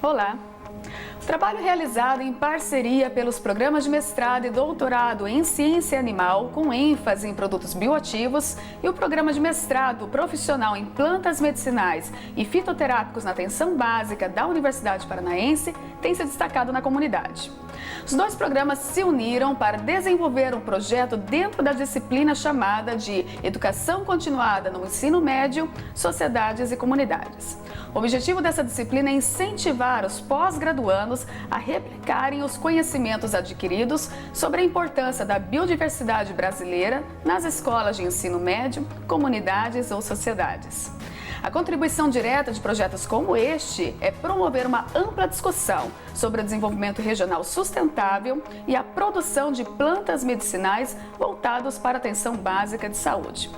Olá! O trabalho realizado em parceria pelos programas de mestrado e doutorado em ciência animal, com ênfase em produtos bioativos, e o programa de mestrado profissional em plantas medicinais e fitoterápicos na atenção básica da Universidade Paranaense tem se destacado na comunidade. Os dois programas se uniram para desenvolver um projeto dentro da disciplina chamada de Educação Continuada no Ensino Médio, Sociedades e Comunidades. O objetivo dessa disciplina é incentivar os pós-graduandos a replicarem os conhecimentos adquiridos sobre a importância da biodiversidade brasileira nas escolas de ensino médio, comunidades ou sociedades. A contribuição direta de projetos como este é promover uma ampla discussão sobre o desenvolvimento regional sustentável e a produção de plantas medicinais voltados para a atenção básica de saúde.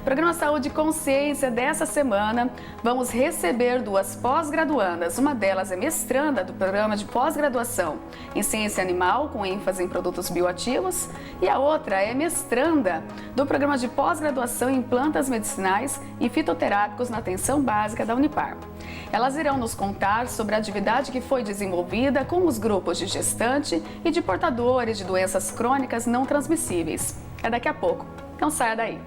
Programa Saúde e Consciência dessa semana, vamos receber duas pós-graduandas. Uma delas é mestranda do programa de pós-graduação em Ciência Animal, com ênfase em produtos bioativos, e a outra é mestranda do programa de pós-graduação em plantas medicinais e fitoterápicos na atenção básica da Unipar. Elas irão nos contar sobre a atividade que foi desenvolvida com os grupos de gestante e de portadores de doenças crônicas não transmissíveis. É daqui a pouco, não saia daí!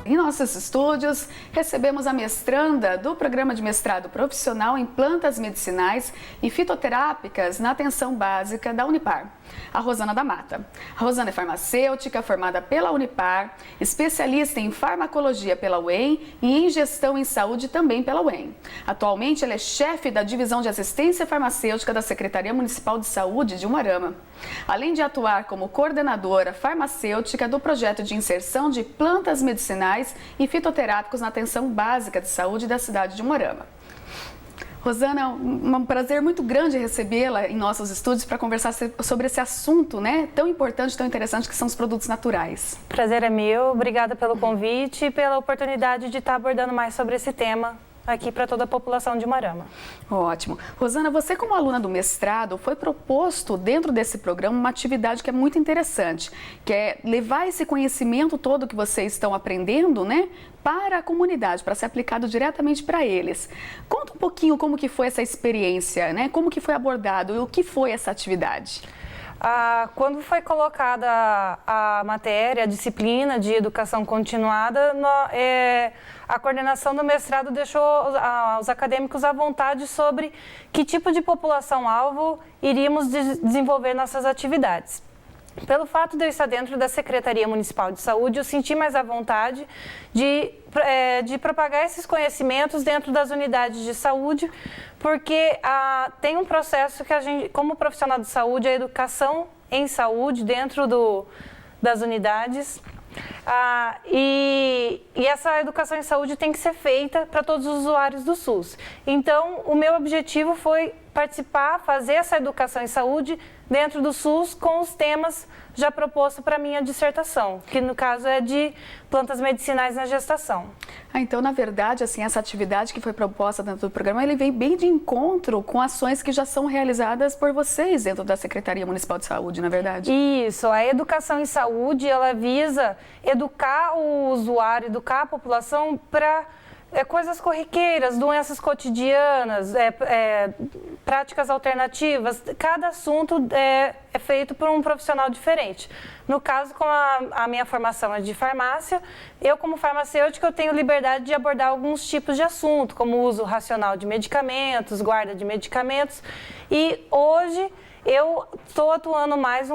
Em nossos estúdios, recebemos a mestranda do programa de mestrado profissional em plantas medicinais e fitoterápicas na atenção básica da Unipar, a Rosana da Mata. A Rosana é farmacêutica, formada pela Unipar, especialista em farmacologia pela UEM e em gestão em saúde também pela UEM. Atualmente, ela é chefe da divisão de assistência farmacêutica da Secretaria Municipal de Saúde de Umuarama, além de atuar como coordenadora farmacêutica do projeto de inserção de plantas medicinais e fitoterápicos na atenção básica de saúde da cidade de Umuarama. Rosana, é um prazer muito grande recebê-la em nossos estúdios para conversar sobre esse assunto, né, tão importante, tão interessante, que são os produtos naturais. Prazer é meu, obrigada pelo convite e pela oportunidade de estar abordando mais sobre esse tema aqui para toda a população de Umuarama. Ótimo. Rosana, você como aluna do mestrado, foi proposto dentro desse programa uma atividade que é muito interessante, que é levar esse conhecimento todo que vocês estão aprendendo, né, para a comunidade, para ser aplicado diretamente para eles. Conta um pouquinho como que foi essa experiência, né, como que foi abordado e o que foi essa atividade. Quando foi colocada a matéria, a disciplina de educação continuada, a coordenação do mestrado deixou os acadêmicos à vontade sobre que tipo de população-alvo iríamos desenvolver nossas atividades. Pelo fato de eu estar dentro da Secretaria Municipal de Saúde, eu senti mais à vontade de propagar esses conhecimentos dentro das unidades de saúde, porque tem um processo que a gente, como profissional de saúde, a educação em saúde dentro das unidades, e essa educação em saúde tem que ser feita para todos os usuários do SUS. Então, o meu objetivo foi participar, fazer essa educação em saúde dentro do SUS com os temas já propostos para a minha dissertação, que no caso é de plantas medicinais na gestação. Então, na verdade, assim, essa atividade que foi proposta dentro do programa, ele vem bem de encontro com ações que já são realizadas por vocês dentro da Secretaria Municipal de Saúde, na verdade? Isso, a educação em saúde, ela visa educar o usuário, educar a população para coisas corriqueiras, doenças cotidianas, práticas alternativas. Cada assunto é feito por um profissional diferente. No caso, como a minha formação é de farmácia, eu como farmacêutica eu tenho liberdade de abordar alguns tipos de assunto, como o uso racional de medicamentos, guarda de medicamentos. E hoje eu estou atuando mais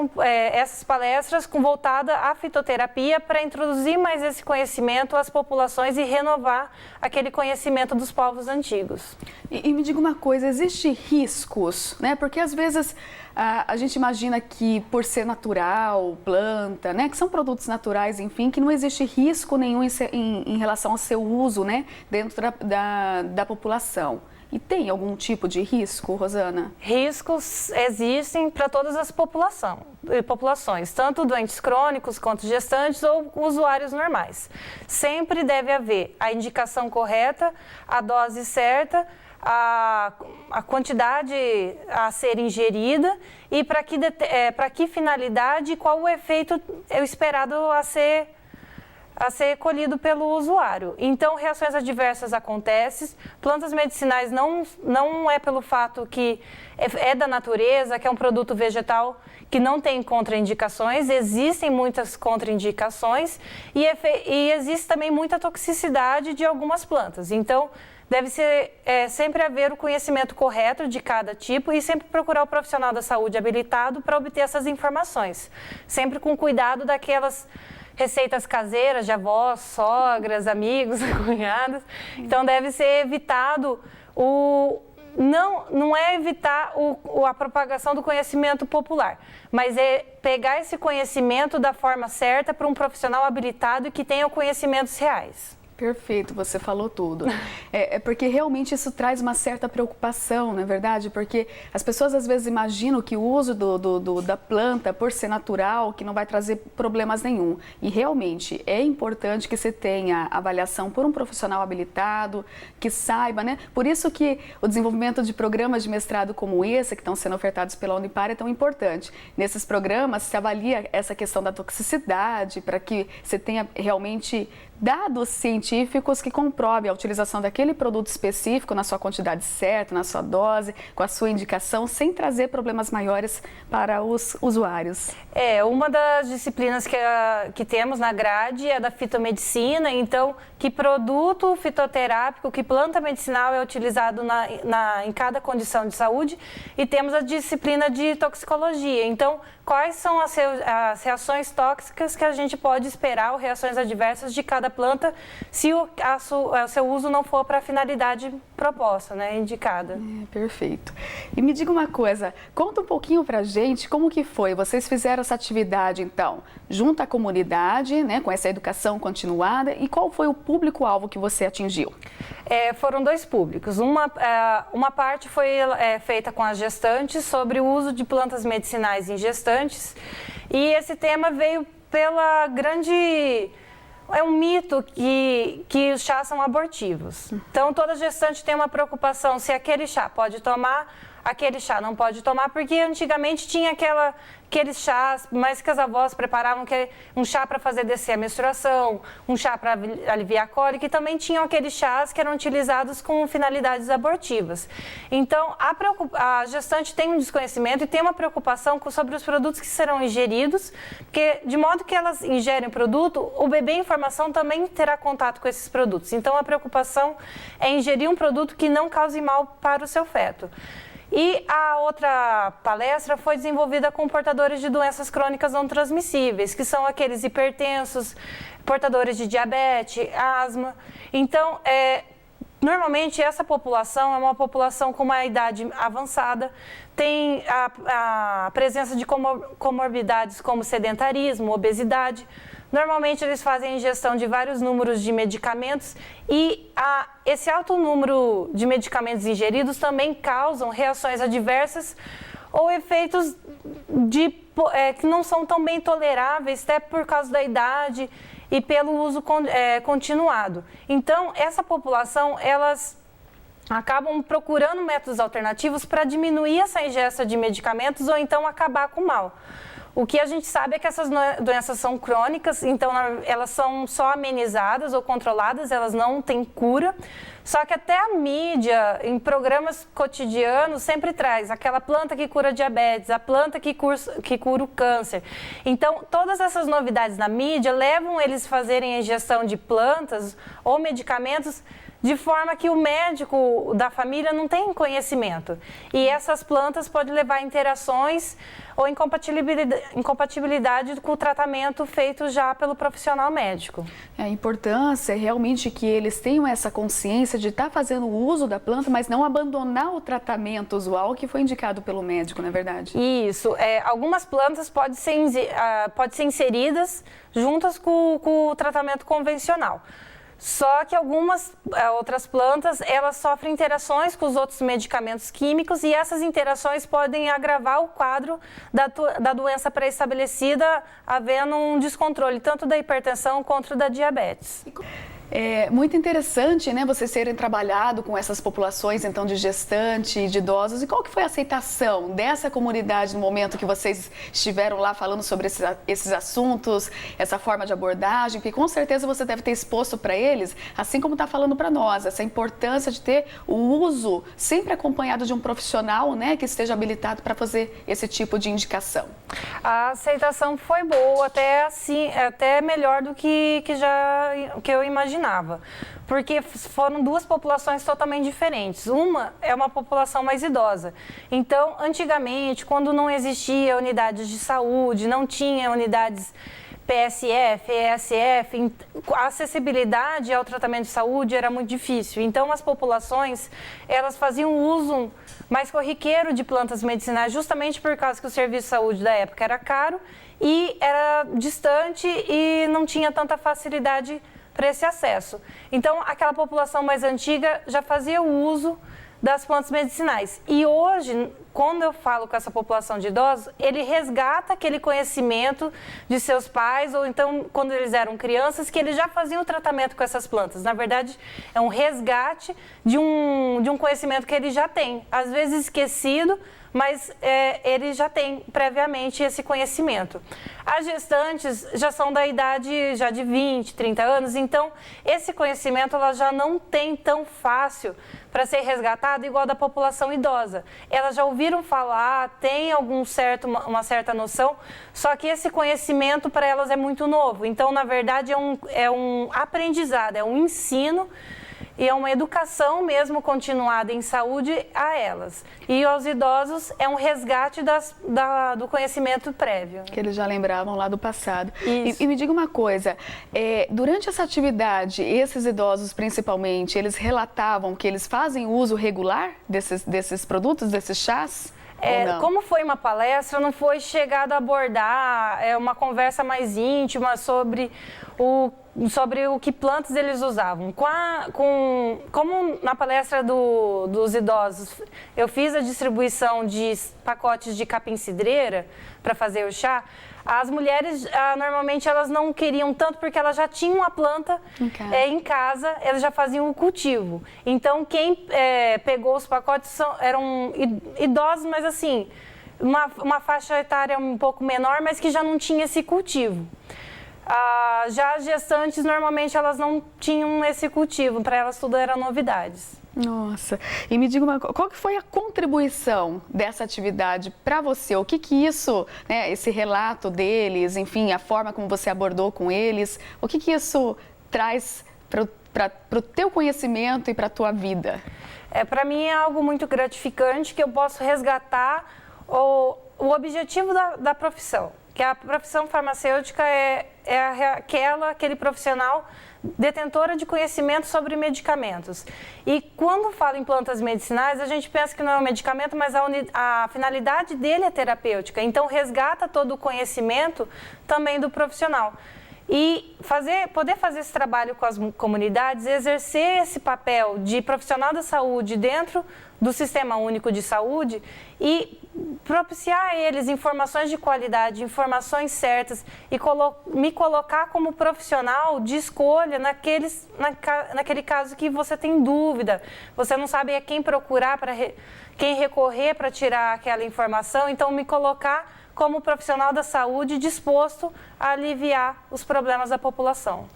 essas palestras voltadas à fitoterapia para introduzir mais esse conhecimento às populações e renovar aquele conhecimento dos povos antigos. E me diga uma coisa, existem riscos, né? Porque às vezes a gente imagina que por ser natural, planta, né? Que são produtos naturais, enfim, que não existe risco nenhum em relação ao seu uso, né? Dentro da população. E tem algum tipo de risco, Rosana? Riscos existem para todas as populações, tanto doentes crônicos quanto gestantes ou usuários normais. Sempre deve haver a indicação correta, a dose certa, a quantidade a ser ingerida e para que finalidade e qual o efeito esperado a ser colhido pelo usuário. Então, reações adversas acontecem, plantas medicinais não é pelo fato que é da natureza, que é um produto vegetal que não tem contraindicações, existem muitas contraindicações e existe também muita toxicidade de algumas plantas. Então, deve ser sempre haver o conhecimento correto de cada tipo e sempre procurar o profissional da saúde habilitado para obter essas informações. Sempre com cuidado daquelas receitas caseiras de avós, sogras, amigos, cunhadas. Então, deve ser evitado não é evitar a propagação do conhecimento popular, mas é pegar esse conhecimento da forma certa para um profissional habilitado e que tenha conhecimentos reais. Perfeito, você falou tudo. É porque realmente isso traz uma certa preocupação, não é verdade? Porque as pessoas às vezes imaginam que o uso da planta, por ser natural, que não vai trazer problemas nenhum. E realmente é importante que você tenha avaliação por um profissional habilitado, que saiba, né? Por isso que o desenvolvimento de programas de mestrado como esse, que estão sendo ofertados pela Unipar, é tão importante. Nesses programas se avalia essa questão da toxicidade, para que você tenha realmente dados científicos que comprovem a utilização daquele produto específico na sua quantidade certa, na sua dose, com a sua indicação, sem trazer problemas maiores para os usuários. Uma das disciplinas que temos na grade é da fitomedicina, então, que produto fitoterápico, que planta medicinal é utilizado em cada condição de saúde, e temos a disciplina de toxicologia, então, quais são as reações tóxicas que a gente pode esperar, ou reações adversas de cada planta, se o seu uso não for para a finalidade proposta, né, indicada. Perfeito. E me diga uma coisa, conta um pouquinho para a gente como que foi, vocês fizeram essa atividade, então, junto à comunidade, né, com essa educação continuada, e qual foi o público-alvo que você atingiu? Foram dois públicos. Uma parte foi feita com as gestantes, sobre o uso de plantas medicinais em gestantes, e esse tema veio pela grande... É um mito que os chás são abortivos. Então, toda gestante tem uma preocupação se aquele chá pode tomar, aquele chá não pode tomar, porque antigamente tinha aqueles chás, mais que as avós preparavam, um chá para fazer descer a menstruação, um chá para aliviar a cólica, e também tinham aqueles chás que eram utilizados com finalidades abortivas. Então, a gestante tem um desconhecimento e tem uma preocupação sobre os produtos que serão ingeridos, porque de modo que elas ingerem o produto, o bebê em formação também terá contato com esses produtos. Então, a preocupação é ingerir um produto que não cause mal para o seu feto. E a outra palestra foi desenvolvida com portadores de doenças crônicas não transmissíveis, que são aqueles hipertensos, portadores de diabetes, asma. Então, normalmente essa população é uma população com uma idade avançada, tem a presença de comorbidades como sedentarismo, obesidade. Normalmente eles fazem ingestão de vários números de medicamentos e esse alto número de medicamentos ingeridos também causam reações adversas ou efeitos que não são tão bem toleráveis, até por causa da idade e pelo uso continuado. Então, essa população, elas acabam procurando métodos alternativos para diminuir essa ingesta de medicamentos ou então acabar com o mal. O que a gente sabe é que essas doenças são crônicas, então elas são só amenizadas ou controladas, elas não têm cura. Só que até a mídia, em programas cotidianos, sempre traz aquela planta que cura diabetes, a planta que cura o câncer. Então, todas essas novidades na mídia levam eles a fazerem a ingestão de plantas ou medicamentos de forma que o médico da família não tem conhecimento. E essas plantas podem levar a interações ou incompatibilidade com o tratamento feito já pelo profissional médico. A importância é realmente que eles tenham essa consciência de estar fazendo uso da planta, mas não abandonar o tratamento usual que foi indicado pelo médico, não é verdade? Isso. Algumas plantas podem ser inseridas juntas com o tratamento convencional. Só que algumas outras plantas, elas sofrem interações com os outros medicamentos químicos e essas interações podem agravar o quadro da doença pré-estabelecida, havendo um descontrole tanto da hipertensão quanto da diabetes. É muito interessante, né, vocês terem trabalhado com essas populações, então, de gestante e de idosos. E qual que foi a aceitação dessa comunidade no momento que vocês estiveram lá falando sobre esses assuntos, essa forma de abordagem? Porque com certeza você deve ter exposto para eles, assim como está falando para nós, essa importância de ter o uso sempre acompanhado de um profissional, né, que esteja habilitado para fazer esse tipo de indicação. A aceitação foi boa, até melhor do que eu imaginava. Porque foram duas populações totalmente diferentes. Uma é uma população mais idosa. Então, antigamente, quando não existia unidades de saúde, não tinha unidades PSF, ESF, a acessibilidade ao tratamento de saúde era muito difícil. Então, as populações, elas faziam uso mais corriqueiro de plantas medicinais, justamente por causa que o serviço de saúde da época era caro e era distante e não tinha tanta facilidade para esse acesso. Então, aquela população mais antiga já fazia o uso das plantas medicinais. E hoje, quando eu falo com essa população de idosos, ele resgata aquele conhecimento de seus pais, ou então, quando eles eram crianças, que eles já faziam o tratamento com essas plantas. Na verdade, é um resgate de um conhecimento que ele já tem, às vezes esquecido, mas ele já tem previamente esse conhecimento. As gestantes já são da idade já de 20, 30 anos, então esse conhecimento ela já não tem tão fácil para ser resgatado igual da população idosa. Elas já ouviram falar, tem uma certa noção, só que esse conhecimento para elas é muito novo. Então, na verdade, é um aprendizado, é um ensino e é uma educação mesmo continuada em saúde a elas. E aos idosos é um resgate do conhecimento prévio. Que eles já lembravam lá do passado. Isso. E me diga uma coisa, durante essa atividade, esses idosos principalmente, eles relatavam que eles fazem uso regular desses produtos, desses chás? Como foi uma palestra, não foi chegado a abordar uma conversa mais íntima sobre o que plantas eles usavam. Como na palestra dos idosos, eu fiz a distribuição de pacotes de capim-cidreira para fazer o chá, as mulheres, normalmente, elas não queriam tanto porque elas já tinham uma planta em casa, elas já faziam o cultivo. Então, quem pegou os pacotes eram idosos, mas assim, uma faixa etária um pouco menor, mas que já não tinha esse cultivo. Já as gestantes, normalmente, elas não tinham esse cultivo, para elas tudo eram novidades. Nossa, e me diga qual que foi a contribuição dessa atividade para você? O que isso, né, esse relato deles, enfim, a forma como você abordou com eles, o que isso traz para o teu conhecimento e para a tua vida? Para mim é algo muito gratificante que eu posso resgatar o objetivo da profissão. Que a profissão farmacêutica é aquele profissional detentora de conhecimento sobre medicamentos. E quando fala em plantas medicinais, a gente pensa que não é um medicamento, mas a finalidade dele é terapêutica. Então, resgata todo o conhecimento também do profissional. E poder fazer esse trabalho com as comunidades, exercer esse papel de profissional da saúde dentro do Sistema Único de Saúde e propiciar a eles informações de qualidade, informações certas e me colocar como profissional de escolha naquele caso que você tem dúvida, você não sabe a quem procurar, quem recorrer para tirar aquela informação, então me colocar como profissional da saúde disposto a aliviar os problemas da população.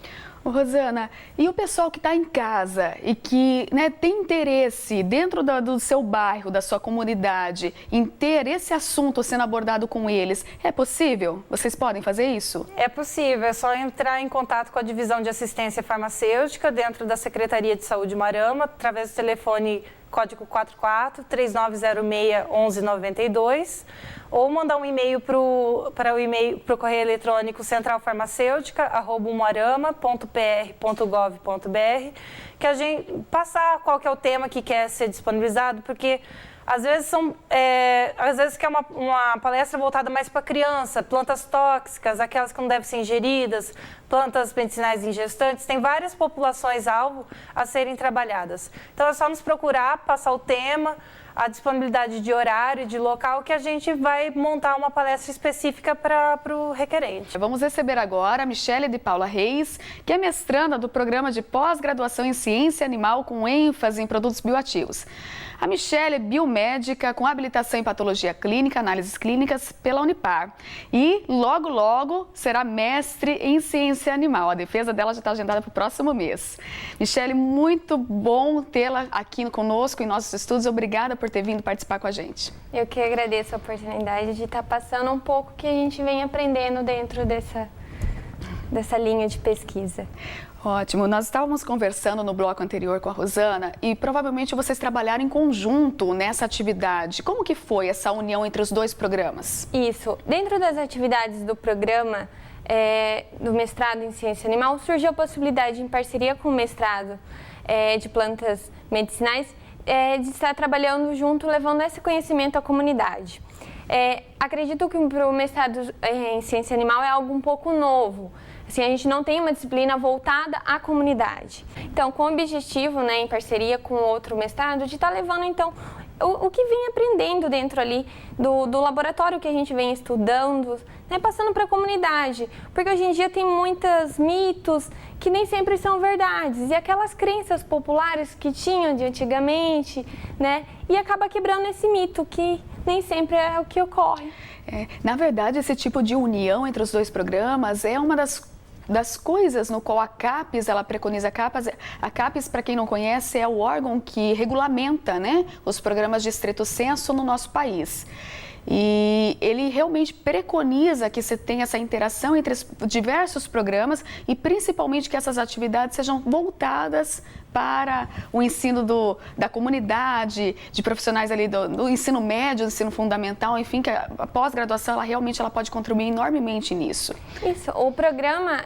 Ô, Rosana, e o pessoal que está em casa e que, né, tem interesse dentro do seu bairro, da sua comunidade, em ter esse assunto sendo abordado com eles, é possível? Vocês podem fazer isso? É possível, é só entrar em contato com a Divisão de Assistência Farmacêutica dentro da Secretaria de Saúde Umarama, através do telefone código 44-3906-1192, ou mandar um e-mail para o correio eletrônico centralfarmacêutica@umarama.pr.gov.br, que a gente passar qual que é o tema que quer ser disponibilizado, porque às vezes quer uma palestra voltada mais para criança, plantas tóxicas, aquelas que não devem ser ingeridas, plantas medicinais em gestantes, tem várias populações-alvo a serem trabalhadas. Então é só nos procurar, passar o tema, a disponibilidade de horário e de local, que a gente vai montar uma palestra específica para o requerente. Vamos receber agora a Michele de Paula Reis, que é mestranda do programa de pós-graduação em Ciência Animal com ênfase em produtos bioativos. A Michele é biomédica com habilitação em patologia clínica, análises clínicas pela Unipar. E logo, logo será mestre em ciência animal. A defesa dela já está agendada para o próximo mês. Michele, muito bom tê-la aqui conosco em nossos estudos. Obrigada por ter vindo participar com a gente. Eu que agradeço a oportunidade de estar passando um pouco que a gente vem aprendendo dentro dessa linha de pesquisa. Ótimo. Nós estávamos conversando no bloco anterior com a Rosana e provavelmente vocês trabalharam em conjunto nessa atividade. Como que foi essa união entre os dois programas? Isso. Dentro das atividades do programa do mestrado em Ciência Animal, surgiu a possibilidade, em parceria com o mestrado de plantas medicinais, de estar trabalhando junto, levando esse conhecimento à comunidade. Acredito que para o mestrado em Ciência Animal é algo um pouco novo. Assim, a gente não tem uma disciplina voltada à comunidade. Então, com o objetivo, né, em parceria com outro mestrado, de estar levando, então, o que vem aprendendo dentro ali do laboratório que a gente vem estudando, né, passando para a comunidade. Porque hoje em dia tem muitos mitos que nem sempre são verdades. E aquelas crenças populares que tinham de antigamente, né, e acaba quebrando esse mito, que nem sempre é o que ocorre. Na verdade, esse tipo de união entre os dois programas é uma das coisas no qual a CAPES, ela preconiza. A CAPES, para quem não conhece, é o órgão que regulamenta, né, os programas de estrito sensu no nosso país. E ele realmente preconiza que você tenha essa interação entre os diversos programas e principalmente que essas atividades sejam voltadas para o ensino da comunidade, de profissionais ali do ensino médio, do ensino fundamental, enfim, que a pós-graduação ela pode contribuir enormemente nisso. Isso, o programa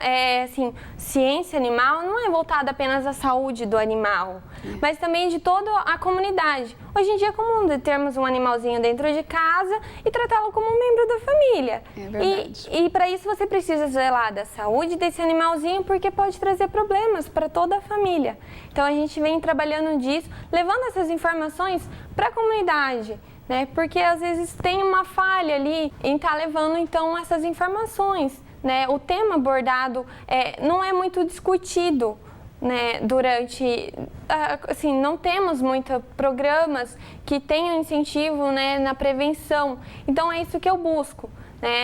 ciência animal não é voltado apenas à saúde do animal, mas também de toda a comunidade. Hoje em dia é comum termos um animalzinho dentro de casa e tratá-lo como um membro da família. É verdade. E para isso você precisa zelar da saúde desse animalzinho, porque pode trazer problemas para toda a família. Então a gente vem trabalhando disso, levando essas informações para a comunidade, né? Porque às vezes tem uma falha ali em estar levando então essas informações, né? O tema abordado não é muito discutido, né? Não temos muitos programas que tenham incentivo, né, na prevenção. Então é isso que eu busco.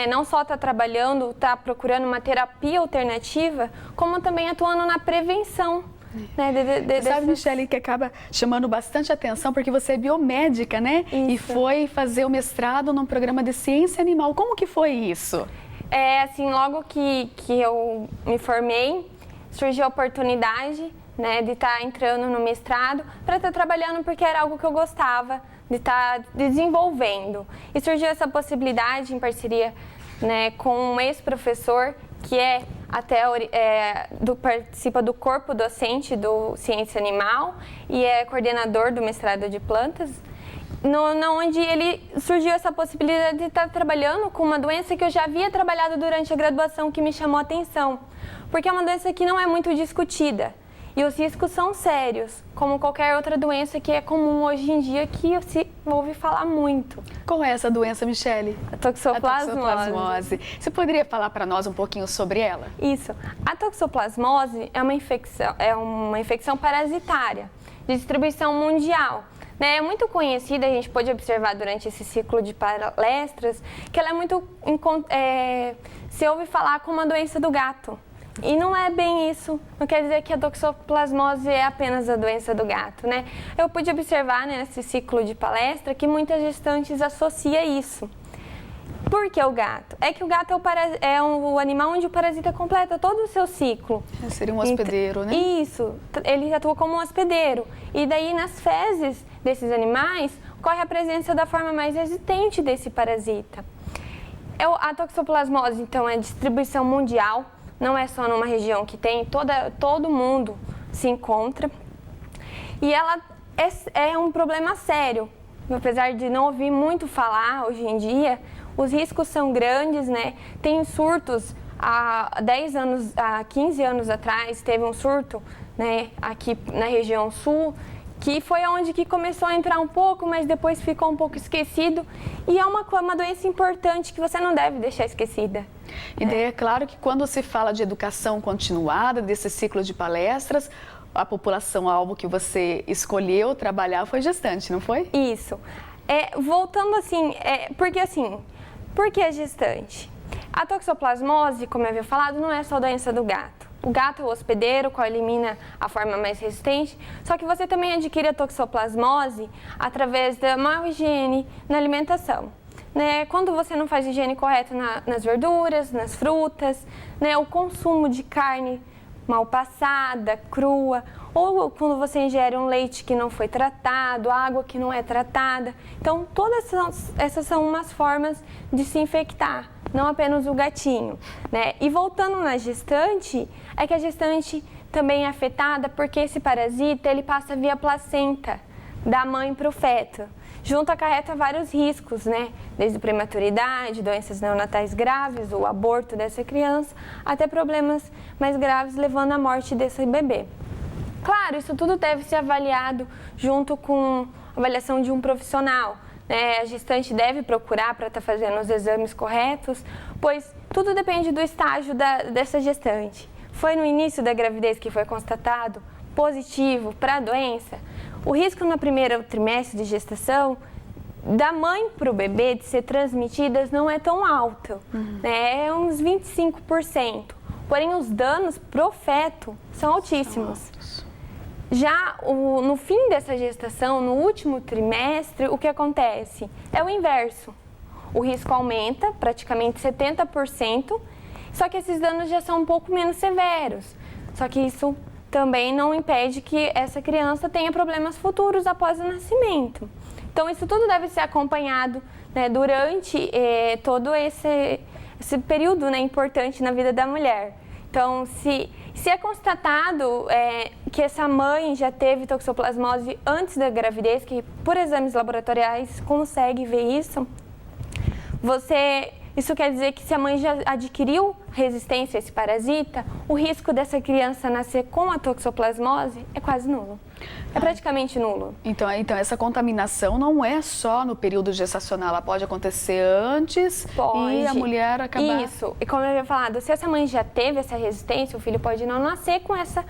Não só estar trabalhando, estar procurando uma terapia alternativa, como também atuando na prevenção. Sabe, Michele, que acaba chamando bastante atenção porque você é biomédica, né? Isso. E foi fazer o mestrado num programa de ciência animal. Como que foi isso? Logo que eu me formei, surgiu a oportunidade, né, de estar entrando no mestrado para estar trabalhando, porque era algo que eu gostava de estar desenvolvendo. E surgiu essa possibilidade em parceria, né, com um ex-professor que participa do corpo docente do Ciência Animal e é coordenador do mestrado de plantas, onde ele surgiu essa possibilidade de estar trabalhando com uma doença que eu já havia trabalhado durante a graduação, que me chamou a atenção, porque é uma doença que não é muito discutida. E os riscos são sérios, como qualquer outra doença que é comum hoje em dia, que se ouve falar muito. Qual é essa doença, Michele? A toxoplasmose. Você poderia falar para nós um pouquinho sobre ela? Isso. A toxoplasmose é uma infecção parasitária de distribuição mundial, né, é muito conhecida, a gente pode observar durante esse ciclo de palestras, que ela é muito, se ouve falar como a doença do gato. E não é bem isso, não quer dizer que a toxoplasmose é apenas a doença do gato, né? Eu pude observar, né, nesse ciclo de palestra que muitas gestantes associam isso. Por que o gato? É que o gato é o animal onde o parasita completa todo o seu ciclo. Seria um hospedeiro, né? Isso, ele atua como um hospedeiro. E daí nas fezes desses animais ocorre a presença da forma mais resistente desse parasita. A toxoplasmose, então, é distribuição mundial, não é só numa região que tem, todo mundo se encontra. E ela é um problema sério, apesar de não ouvir muito falar hoje em dia. Os riscos são grandes, né? Tem surtos, há 10 anos, há 15 anos atrás, teve um surto, né, aqui na região sul, que foi onde que começou a entrar um pouco, mas depois ficou um pouco esquecido. E é uma doença importante que você não deve deixar esquecida. E daí é claro que quando se fala de educação continuada, desse ciclo de palestras, a população-alvo que você escolheu trabalhar foi gestante, não foi? Isso. Voltando assim, por que a gestante? A toxoplasmose, como eu havia falado, não é só doença do gato. O gato é o hospedeiro, qual elimina a forma mais resistente, só que você também adquire a toxoplasmose através da má higiene na alimentação. Né? Quando você não faz higiene correta nas verduras, nas frutas, né? O consumo de carne mal passada, crua, ou quando você ingere um leite que não foi tratado, água que não é tratada. Então, todas essas são umas formas de se infectar, não apenas o gatinho, né? E voltando na gestante, é que a gestante também é afetada porque esse parasita, ele passa via placenta da mãe para o feto. Junto acarreta vários riscos, né? Desde prematuridade, doenças neonatais graves, o aborto dessa criança, até problemas mais graves levando à morte desse bebê. Claro, isso tudo deve ser avaliado junto com a avaliação de um profissional, né? A gestante deve procurar para estar fazendo os exames corretos, pois tudo depende do estágio dessa gestante. Foi no início da gravidez que foi constatado positivo para a doença? O risco no primeiro trimestre de gestação da mãe para o bebê de ser transmitidas não é tão alto, né? É uns 25%. Porém, os danos pro feto são altíssimos. Já no fim dessa gestação, no último trimestre, o que acontece? É o inverso. O risco aumenta praticamente 70%, só que esses danos já são um pouco menos severos. Só que isso também não impede que essa criança tenha problemas futuros após o nascimento. Então, isso tudo deve ser acompanhado, né, durante todo esse período, né, importante na vida da mulher. Então, se é constatado que essa mãe já teve toxoplasmose antes da gravidez, que por exames laboratoriais consegue ver isso, isso quer dizer que se a mãe já adquiriu resistência a esse parasita, o risco dessa criança nascer com a toxoplasmose é quase nulo. É praticamente nulo. Então, essa contaminação não é só no período gestacional, ela pode acontecer antes e a mulher acabar... Isso, e como eu havia falado, se essa mãe já teve essa resistência, o filho pode não nascer com essa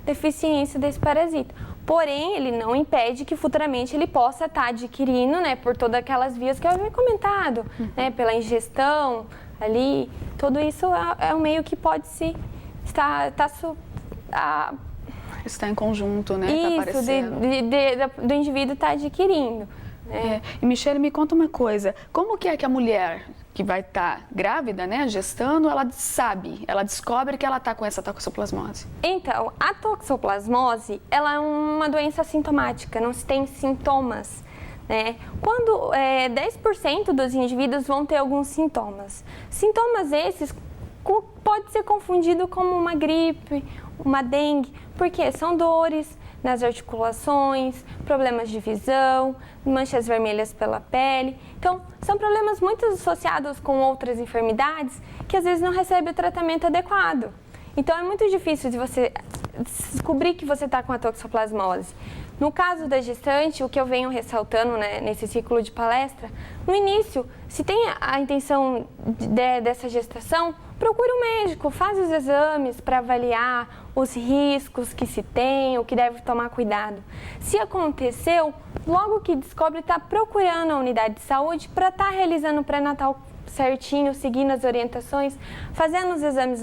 deficiência desse parasita. Porém, ele não impede que futuramente ele possa estar adquirindo, né, por todas aquelas vias que eu havia comentado, né, pela ingestão ali, tudo isso é um meio que pode se está em conjunto, né? Isso, tá aparecendo. do indivíduo estar adquirindo. Né? E Michele, me conta uma coisa, como que é que a mulher que vai estar grávida, né, gestando, ela descobre que ela está com essa toxoplasmose? Então, a toxoplasmose, ela é uma doença assintomática, não se tem sintomas, né? Quando 10% dos indivíduos vão ter alguns sintomas. Sintomas esses pode ser confundido como uma gripe, uma dengue, porque são dores nas articulações, problemas de visão, manchas vermelhas pela pele. Então, são problemas muito associados com outras enfermidades que às vezes não recebem o tratamento adequado. Então, é muito difícil de você descobrir que você está com a toxoplasmose. No caso da gestante, o que eu venho ressaltando, né, nesse ciclo de palestra, no início, se tem a intenção dessa gestação, procure um médico, faz os exames para avaliar os riscos que se tem, o que deve tomar cuidado. Se aconteceu, logo que descobre, está procurando a unidade de saúde para estar realizando o pré-natal certinho, seguindo as orientações, fazendo os exames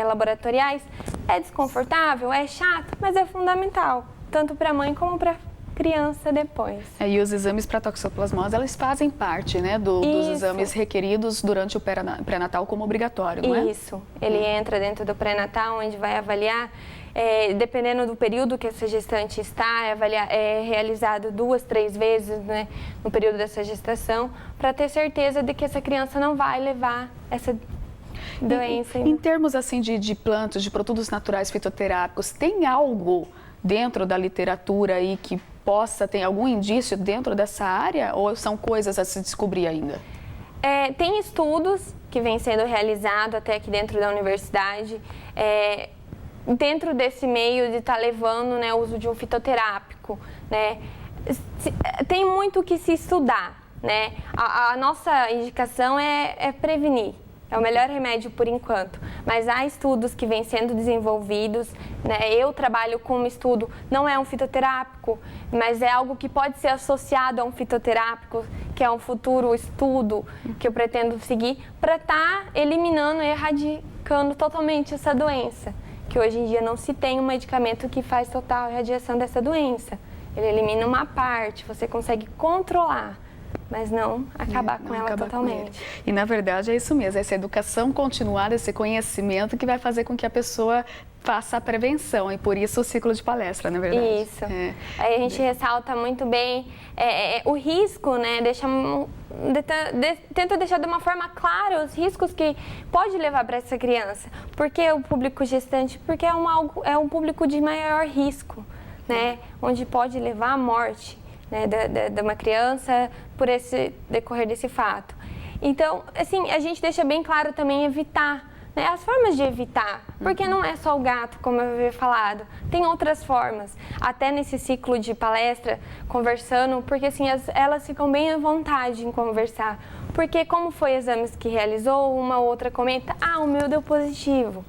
laboratoriais. É desconfortável, é chato, mas é fundamental, tanto para a mãe como para a criança depois. E os exames para toxoplasmose, elas fazem parte, né, dos exames requeridos durante o pré-natal como obrigatório, não é? Isso, ele entra dentro do pré-natal, onde vai avaliar, dependendo do período que essa gestante está, é realizado 2, 3 vezes, né, no período dessa gestação, para ter certeza de que essa criança não vai levar essa doença. Em termos assim de plantas, de produtos naturais fitoterápicos, tem algo dentro da literatura aí que possa ter algum indício dentro dessa área ou são coisas a se descobrir ainda? Tem estudos que vêm sendo realizados até aqui dentro da universidade, dentro desse meio de estar levando, né, o uso de um fitoterápico, né? Tem muito que se estudar, né? A nossa indicação é prevenir. É o melhor remédio por enquanto, mas há estudos que vêm sendo desenvolvidos, né? Eu trabalho com um estudo, não é um fitoterápico, mas é algo que pode ser associado a um fitoterápico, que é um futuro estudo que eu pretendo seguir para estar eliminando e erradicando totalmente essa doença, que hoje em dia não se tem um medicamento que faz total erradicação dessa doença. Ele elimina uma parte, você consegue controlar, mas não acabar com ela totalmente. E na verdade é isso mesmo, essa educação continuada, esse conhecimento que vai fazer com que a pessoa faça a prevenção e por isso o ciclo de palestra, na verdade. Isso. Aí a gente ressalta muito bem o risco, né? Tenta deixar de uma forma clara os riscos que pode levar para essa criança. Porque o público gestante, porque é um público de maior risco, né? Onde pode levar à morte, né, de uma criança por esse decorrer desse fato. Então, assim, a gente deixa bem claro também evitar, né, as formas de evitar, porque não é só o gato, como eu havia falado, tem outras formas. Até nesse ciclo de palestra, conversando, porque assim, elas ficam bem à vontade em conversar, porque como foi exames que realizou, uma ou outra comenta, o meu deu positivo,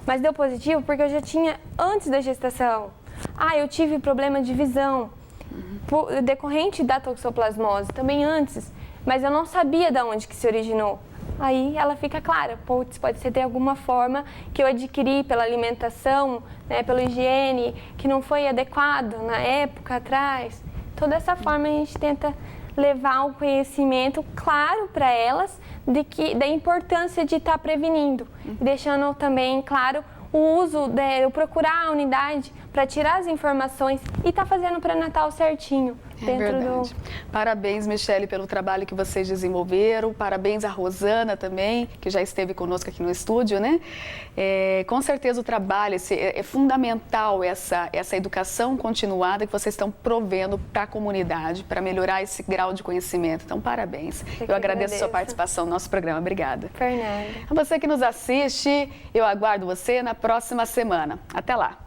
mas deu positivo porque eu já tinha antes da gestação, eu tive problema de visão, decorrente da toxoplasmose, também antes, mas eu não sabia de onde que se originou. Aí ela fica clara, pode ser de alguma forma que eu adquiri pela alimentação, né, pela higiene, que não foi adequado na época atrás. Toda essa forma a gente tenta levar um conhecimento claro para elas da importância de estar prevenindo, deixando também claro o uso de eu procurar a unidade para tirar as informações e estar fazendo o pré-natal certinho. Verdade. Parabéns, Michele, pelo trabalho que vocês desenvolveram. Parabéns à Rosana também, que já esteve conosco aqui no estúdio, né? Com certeza o trabalho, é fundamental essa educação continuada que vocês estão provendo para a comunidade, para melhorar esse grau de conhecimento. Então, parabéns. Eu agradeço a sua participação no nosso programa. Obrigada. Fernanda. A você que nos assiste, eu aguardo você na próxima semana. Até lá.